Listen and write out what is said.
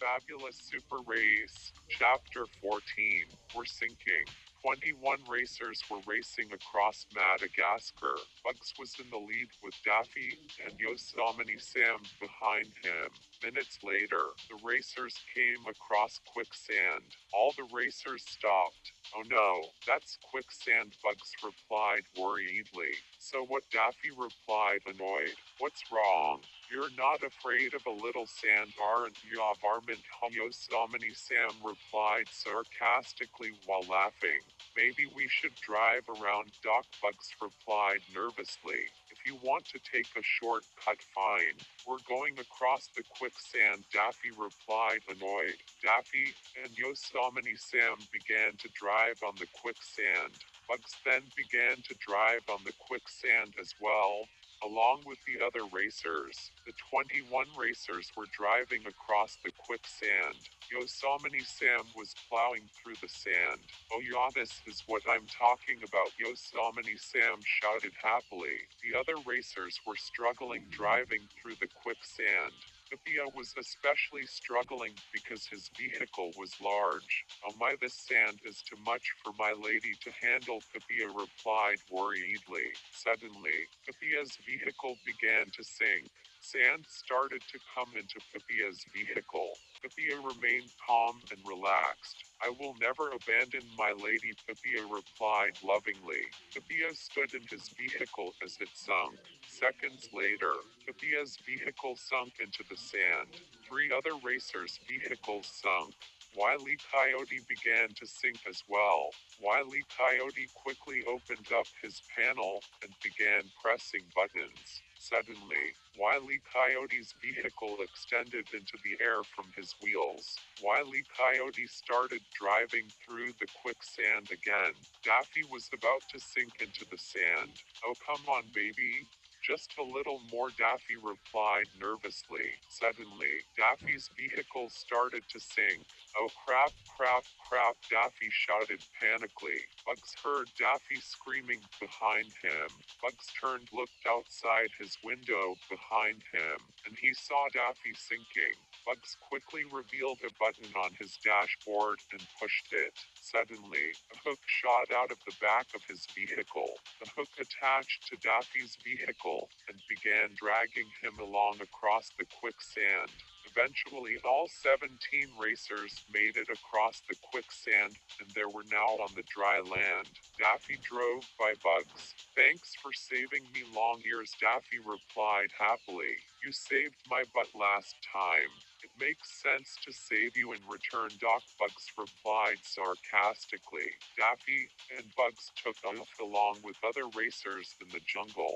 Fabulous Super Race, Chapter 14. We're sinking. 21 racers were racing across Madagascar. Bugs was in the lead with Daffy and Yosemite Sam behind him. Minutes later, the racers came across quicksand. All the racers stopped. "Oh no, that's quicksand," Bugs replied worriedly. "So what?" Daffy replied, annoyed. "What's wrong? You're not afraid of a little sand, aren't you?" "Varmint," Yosemite Sam replied sarcastically while laughing. "Maybe we should drive around," Doc Bugs replied nervously. "If you want to take a shortcut, fine. We're going across the quicksand," Daffy replied, annoyed. Daffy and Yosemite Sam began to drive on the quicksand. Bugs then began to drive on the quicksand as well, along with the other racers. The 21 racers were driving across the quicksand. Yosemite Sam was plowing through the sand. "Oh yeah, this is what I'm talking about," Yosemite Sam shouted happily. The other racers were struggling driving through the quicksand. Kapia was especially struggling because his vehicle was large. "Oh my, this sand is too much for my lady to handle," Kapia replied worriedly. Suddenly, Kapia's vehicle began to sink. Sand started to come into Kapia's vehicle. Kapia remained calm and relaxed. "I will never abandon my lady," Kapia replied lovingly. Kapia stood in his vehicle as it sunk. Seconds later, Kapia's vehicle sunk into the sand. 3 other racers' vehicles sunk. Wile E. Coyote began to sink as well. Wile E. Coyote quickly opened up his panel and began pressing buttons. Suddenly, Wile E. Coyote's vehicle extended into the air from his wheels. Wile E. Coyote started driving through the quicksand again. Daffy was about to sink into the sand. "Oh, come on, baby. Just a little more," Daffy replied nervously. Suddenly, Daffy's vehicle started to sink. "Oh crap, crap, crap," Daffy shouted panically. Bugs heard Daffy screaming behind him. Bugs turned, looked outside his window behind him, and he saw Daffy sinking. Bugs quickly revealed a button on his dashboard and pushed it. Suddenly, a hook shot out of the back of his vehicle. The hook attached to Daffy's vehicle and began dragging him along across the quicksand. Eventually, all 17 racers made it across the quicksand, and they were now on the dry land. Daffy drove by Bugs. "Thanks for saving me, long ears," Daffy replied happily. "You saved my butt last time. It makes sense to save you in return," Doc Bugs replied sarcastically. Daffy and Bugs took off along with other racers in the jungle.